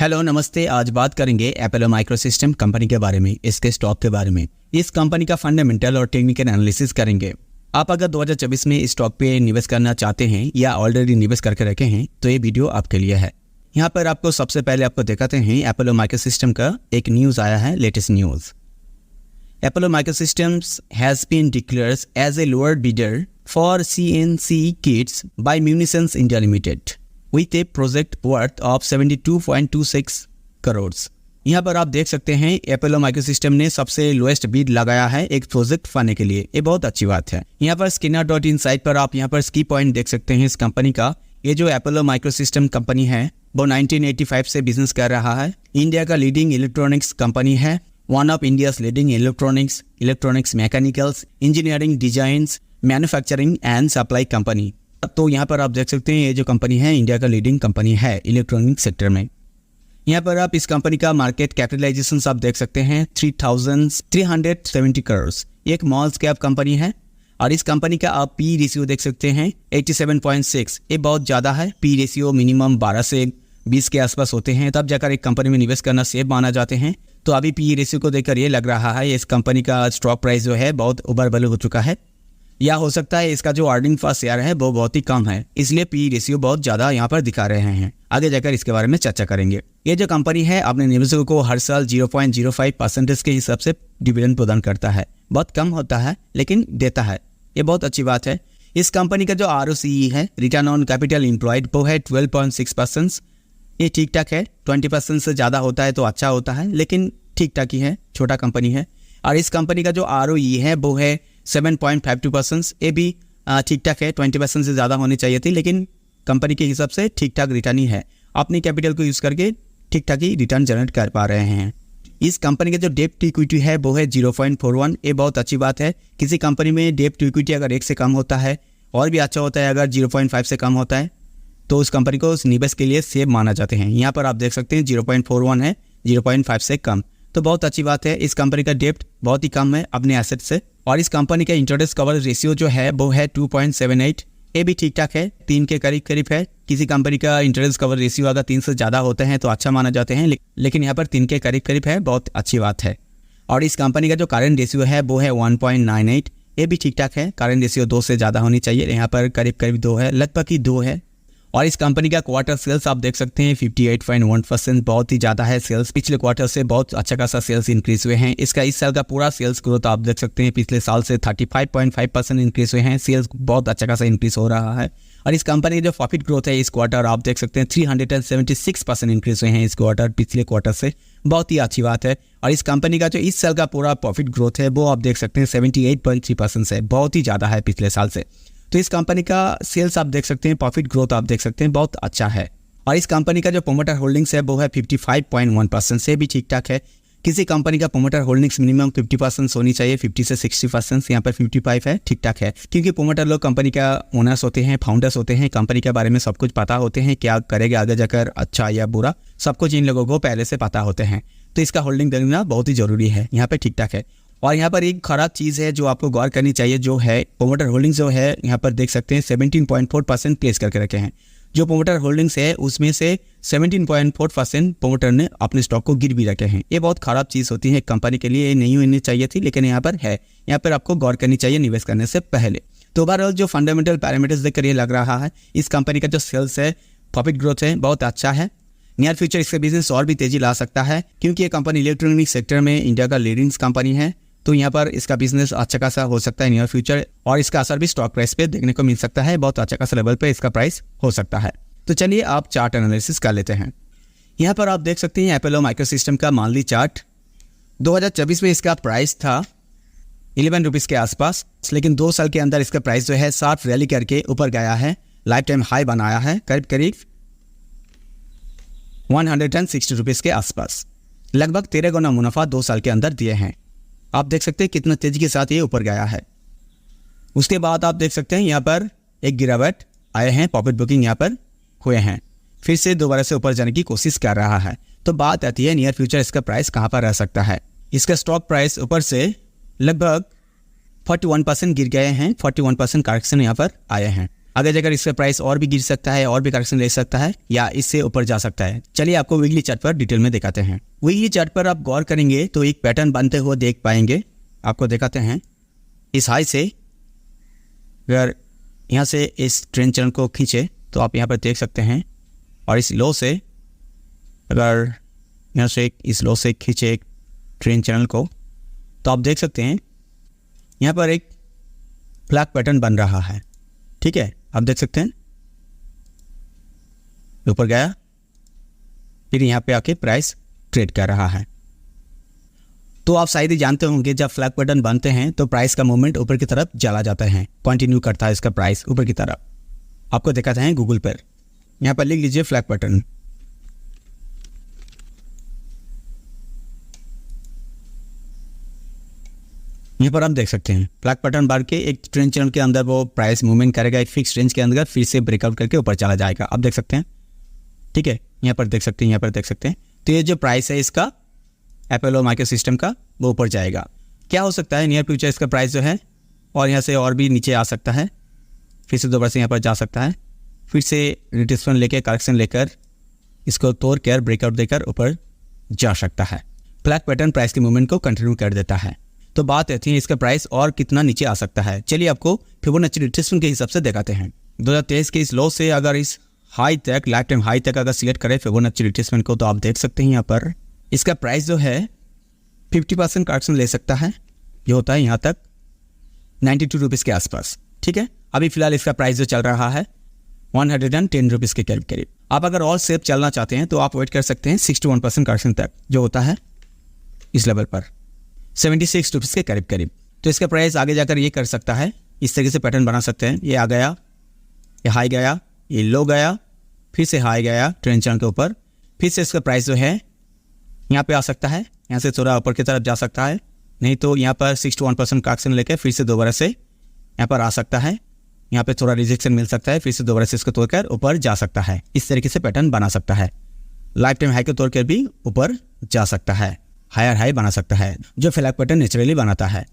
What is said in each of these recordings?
Hello नमस्ते। आज बात करेंगे एपोलो माइक्रोसिस्टम कंपनी के बारे में, इसके स्टॉक के बारे में। इस कंपनी का फंडामेंटल और टेक्निकल एनालिसिस करेंगे। आप अगर 2024 में इस स्टॉक पे निवेश करना चाहते हैं या ऑलरेडी निवेश करके रखे हैं तो ये वीडियो आपके लिए है। यहाँ पर आपको सबसे पहले आपको दिखाते हैं एपोलो माइक्रोसिस्टम का एक न्यूज़ आया है, latest news. Apollo Microsystems has been declared as a lower bidder for CNC kits by Munitions India Limited with a project worth of 72.26 crore. यहाँ पर आप देख सकते हैं एपोलो माइक्रोसिस्टम ने सबसे लोएस्ट बीड लगाया है एक प्रोजेक्ट पाने के लिए। ये बहुत अच्छी बात है। यहाँ पर skinner.in साइट पर आप यहाँ पर की पॉइंट देख सकते हैं इस कंपनी का। ये जो एपोलो माइक्रोसिस्टम कंपनी है वो 1985 से बिजनेस कर रहा है। इंडिया का लीडिंग इलेक्ट्रॉनिक्स कंपनी है, one of India's leading electronics mechanicals, engineering, designs, manufacturing and supply company. तो यहाँ पर आप देख सकते हैं ये जो कंपनी है इंडिया का लीडिंग कंपनी है इलेक्ट्रॉनिक सेक्टर में। यहाँ पर आप इस कंपनी का मार्केट कैपिटलाइजेशन आप देख सकते हैं 3,370 करोड़। एक मॉल कैप कंपनी है और इस कंपनी का आप पी रेशियो देख सकते हैं 87.6। ये बहुत ज़्यादा है। पी रेशियो मिनिमम 12 से 20 के आसपास होते हैं, तब जाकर एक कंपनी में निवेश करना सेफ माना जाते हैं। तो अभी पी रेशियो को देखकर ये लग रहा है इस कंपनी का स्टॉक प्राइस जो है बहुत ओवर वैल्यू हो चुका है, या हो सकता है इसका जो अर्निंग पर शेयर है वो बहुत ही कम है, इसलिए पी रेशियो बहुत ज़्यादा यहाँ पर दिखा रहे हैं। आगे जाकर इसके बारे में चर्चा करेंगे। ये जो कंपनी है अपने निवेशकों को हर साल 0.05% के हिसाब से डिविडेंड प्रदान करता है। बहुत कम होता है लेकिन देता है, ये बहुत अच्छी बात है। इस कंपनी का जो ROCE है, रिटर्न ऑन कैपिटल एम्प्लॉयड, वो है 12.6%। ये ठीक ठाक है। 20% से ज़्यादा होता है तो अच्छा होता है, लेकिन ठीक ठाक ही है, छोटा कंपनी है। और इस कंपनी का जो ROE है वो है 7.52%। ये भी ठीक ठाक है। 20% से ज़्यादा होनी चाहिए थी, लेकिन कंपनी के हिसाब से ठीक ठाक रिटर्न ही है। अपनी कैपिटल को यूज़ करके ठीक ठाक ही रिटर्न जनरेट कर पा रहे हैं। इस कंपनी का जो डेप्ट टू इक्विटी है वो है 0.41। ये बहुत अच्छी बात है। किसी कंपनी में डेप्ट टू इक्विटी अगर 1 से कम होता है, और भी अच्छा होता है अगर 0.5 से कम होता है, तो उस कंपनी को उस निवेश के लिए सेफ माना जाते हैं। यहाँ पर आप देख सकते हैं 0.41 है, 0.5 से कम, तो बहुत अच्छी बात है। इस कंपनी का डेप्ट बहुत ही कम है अपने एसेट से। और इस कंपनी का इंटरेस्ट कवरेज रेशियो जो है वो है 2.78। ये भी ठीक ठाक है, 3 के करीब है। किसी कंपनी का इंटरेस्ट कवरेज रेशियो अगर 3 से ज़्यादा होते हैं तो अच्छा माना जाते हैं, लेकिन यहाँ पर 3 के करीब है, बहुत अच्छी बात है। और इस कंपनी का जो करेंट रेशियो है वो है 1.98। ये भी ठीक ठाक है। करेंट रेशियो 2 से ज़्यादा होनी चाहिए, यहाँ पर करीब 2 है, लगभग ही 2 है। और इस कंपनी का क्वार्टर सेल्स आप देख सकते हैं 58.1%, बहुत ही ज़्यादा है सेल्स। पिछले क्वार्टर से बहुत अच्छा खासा सेल्स इंक्रीज हुए हैं। इसका इस साल का पूरा सेल्स ग्रोथ आप देख सकते हैं पिछले साल से 35.5% इंक्रीज हुए हैं। सेल्स बहुत अच्छा खासा इंक्रीज हो रहा है। और इस कंपनी की जो प्रॉफिट ग्रोथ है इस क्वार्टर आप देख सकते हैं 376% इंक्रीज हुए हैं इस क्वार्टर पिछले क्वार्टर से, बहुत ही अच्छी बात है। और इस कंपनी का जो इस साल का पूरा प्रॉफिट ग्रोथ है वो आप देख सकते हैं 78.3% से, बहुत ही ज़्यादा है पिछले साल से। तो इस कंपनी का सेल्स आप देख सकते हैं, प्रॉफिट ग्रोथ आप देख सकते हैं, बहुत अच्छा है। और इस कंपनी का जो प्रोमोटर होल्डिंग्स है वो है 55.1% से, भी ठीक ठाक है। किसी कंपनी का प्रोमोटर होल्डिंग्स मिनिमम 50% होनी चाहिए, 50 से 60%। यहाँ पर 55 है, ठीक ठाक है। क्योंकि प्रोमोटर लोग कंपनी का ओनर्स होते हैं, फाउंडर्स होते हैं, कंपनी के बारे में सब कुछ पता होते हैं, क्या करेगा आगे जाकर अच्छा या बुरा, सब कुछ इन लोगों को पहले से पता होते हैं। तो इसका होल्डिंग देना बहुत ही ज़रूरी है। यहाँ पर ठीक ठाक है। और यहाँ पर एक खराब चीज़ है जो आपको गौर करनी चाहिए, जो है प्रोमोटर होल्डिंग्स जो है यहाँ पर देख सकते हैं 17.4% प्लेस करके रखे हैं। जो प्रोमोटर होल्डिंग्स है उसमें से 17.4% प्रोमोटर ने अपने स्टॉक को गिर भी रखे हैं। ये बहुत खराब चीज़ होती है कंपनी के लिए, ये नहीं होनी चाहिए थी, लेकिन यहाँ पर है। यहाँ पर आपको गौर करनी चाहिए निवेश करने से पहले। तो ओवरऑल जो फंडामेंटल पैरामीटर्स देखकर ये लग रहा है इस कंपनी का जो सेल्स है, प्रॉफिट ग्रोथ है, बहुत अच्छा है। नियर फ्यूचर इसका बिजनेस और भी तेजी ला सकता है, क्योंकि ये कंपनी इलेक्ट्रॉनिक सेक्टर में इंडिया का लीडिंग कंपनी है। तो यहाँ पर इसका बिजनेस अच्छा खासा हो सकता है नियर फ्यूचर, और इसका असर भी स्टॉक प्राइस पे देखने को मिल सकता है। बहुत अच्छा खासा लेवल पे इसका प्राइस हो सकता है। तो चलिए आप चार्ट एनालिसिस कर लेते हैं। यहाँ पर आप देख सकते हैं एपोलो माइक्रोसिस्टम का मंथली चार्ट। 2024 में इसका प्राइस था 11 रुपीज़ के आसपास, लेकिन 2 साल के अंदर इसका प्राइस जो है शार्प रैली करके ऊपर गया है, लाइफ टाइम हाई बनाया है करीब 160 रुपीज़ के आसपास। लगभग 13 गुना मुनाफा 2 साल के अंदर दिए हैं। आप देख सकते हैं कितना तेजी के साथ ये ऊपर गया है। उसके बाद आप देख सकते हैं यहाँ पर एक गिरावट आए हैं, प्रॉफिट बुकिंग यहाँ पर हुए हैं, फिर से दोबारा से ऊपर जाने की कोशिश कर रहा है। तो बात आती है नियर फ्यूचर इसका प्राइस कहाँ पर रह सकता है। इसका स्टॉक प्राइस ऊपर से लगभग 41% गिर गए हैं, 41% करेक्शन यहाँ पर आए हैं। आगे जाकर इसका प्राइस और भी गिर सकता है, और भी करेक्शन ले सकता है, या इससे ऊपर जा सकता है। चलिए आपको वीकली चार्ट पर डिटेल में दिखाते हैं। वीकली चार्ट पर आप गौर करेंगे तो एक पैटर्न बनते हुए देख पाएंगे। आपको दिखाते हैं इस हाई से अगर यहाँ से इस ट्रेंड चैनल को खींचे तो आप यहाँ पर देख सकते हैं, और इस लो से अगर यहाँ से इस लो से खींचे ट्रेंड चैनल को तो आप देख सकते हैं यहाँ पर एक फ्लैग पैटर्न बन रहा है। ठीक है, आप देख सकते हैं ऊपर गया, फिर यहाँ पे आके प्राइस ट्रेड कर रहा है। तो आप शायद ही जानते होंगे जब फ्लैग पैटर्न बनते हैं तो प्राइस का मूवमेंट ऊपर की तरफ चला जाता है, कंटिन्यू करता है इसका प्राइस ऊपर की तरफ। आपको दिखाते हैं गूगल पर, यहाँ पर लिख लीजिए फ्लैग पैटर्न। यहाँ पर आप देख सकते हैं फ्लैग पैटर्न बढ़ के एक ट्रेंड चैनल के अंदर वो प्राइस मूवमेंट करेगा, एक फिक्स रेंज के अंदर फिर से ब्रेकआउट करके ऊपर चला जाएगा। आप देख सकते हैं, ठीक है, यहाँ पर देख सकते हैं, यहाँ पर देख सकते हैं। तो ये जो प्राइस है इसका एपोलो माइक्रो सिस्टम का, वो ऊपर जाएगा। क्या हो सकता है नियर फ्यूचर इसका प्राइस जो है, और यहाँ से और भी नीचे आ सकता है, फिर से दोबारा से यहाँ पर जा सकता है, फिर से रिट्रेसमेंट लेकर करेक्शन लेकर इसको तोड़ कर ब्रेकआउट देकर ऊपर जा सकता है। फ्लैग पैटर्न प्राइस के मूवमेंट को कंटिन्यू कर देता है। तो बात रहती है इसका प्राइस और कितना नीचे आ सकता है। चलिए आपको फिबोनाची रिट्रेसमेंट के हिसाब से दिखाते हैं। 2023 के इस लो से अगर इस हाई तक, लाइफ टाइम हाई तक अगर सिलेक्ट करें फिबोनाची रिट्रेसमेंट को, तो आप देख सकते हैं यहाँ पर इसका प्राइस जो है 50% करेक्शन ले सकता है, जो होता है यहाँ तक 92 रुपीज़ के आसपास। ठीक है, अभी फिलहाल इसका प्राइस जो चल रहा है 110 रुपीज़ के करीब। आप अगर और सेफ चलना चाहते हैं तो आप वेट कर सकते हैं 61% करेक्शन तक, जो होता है इस लेवल पर 76 रुपीज़ के करीब। तो इसका प्राइस आगे जाकर ये कर सकता है, इस तरीके से पैटर्न बना सकते हैं। ये आ गया, ये हाई गया, ये लो गया, फिर से हाई गया ट्रेंड चैनल के ऊपर, फिर से इसका प्राइस जो है यहाँ पे आ सकता है, यहाँ से थोड़ा ऊपर की तरफ जा सकता है, नहीं तो यहाँ पर 61% करेक्शन लेकर फिर से दोबारा से यहाँ पर आ सकता है, यहाँ पे थोड़ा रिजेक्शन मिल सकता है, फिर से दोबारा से इसको तोड़कर ऊपर जा सकता है। इस तरीके से पैटर्न बना सकता है। लाइफ टाइम हाई को तोड़कर भी ऊपर जा सकता है, हायर हाई बना सकता है, जो फ्लैग पैटर्न नेचुरली बनाता है।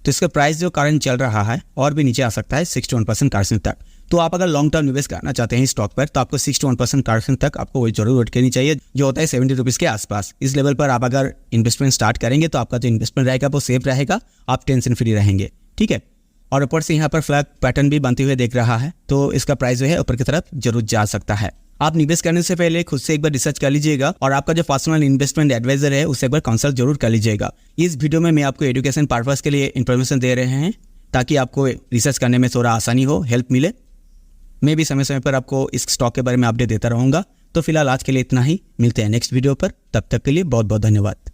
तो इसका प्राइस जो करंट चल रहा है और भी नीचे आ सकता है 61% करेक्शन तक। तो आप अगर लॉन्ग टर्म निवेश करना चाहते हैं स्टॉक पर, तो आपको 61% करेक्शन तक आपको वही जरूर वेट करनी चाहिए, जो होता है 70 रुपीज़ के आसपास। इस लेवल पर आप अगर इन्वेस्टमेंट स्टार्ट करेंगे तो आपका जो इन्वेस्टमेंट रहेगा वो सेफ रहेगा, आप टेंशन फ्री रहेंगे। ठीक है, और ऊपर से यहाँ पर फ्लैग पैटर्न भी बनते हुए देख रहा है, तो इसका प्राइस जो है ऊपर की तरफ जरूर जा सकता है। आप निवेश करने से पहले खुद से एक बार रिसर्च कर लीजिएगा, और आपका जो पर्सनल इन्वेस्टमेंट एडवाइजर है उससे एक बार कंसल्ट जरूर कर लीजिएगा। इस वीडियो में मैं आपको एजुकेशन पर्पस के लिए इन्फॉर्मेशन दे रहे हैं, ताकि आपको रिसर्च करने में थोड़ा आसानी हो, हेल्प मिले। मैं भी समय समय पर आपको इस स्टॉक के बारे में अपडेट देता रहूँगा। तो फिलहाल आज के लिए इतना ही, मिलते हैं नेक्स्ट वीडियो पर। तब तक के लिए बहुत बहुत धन्यवाद।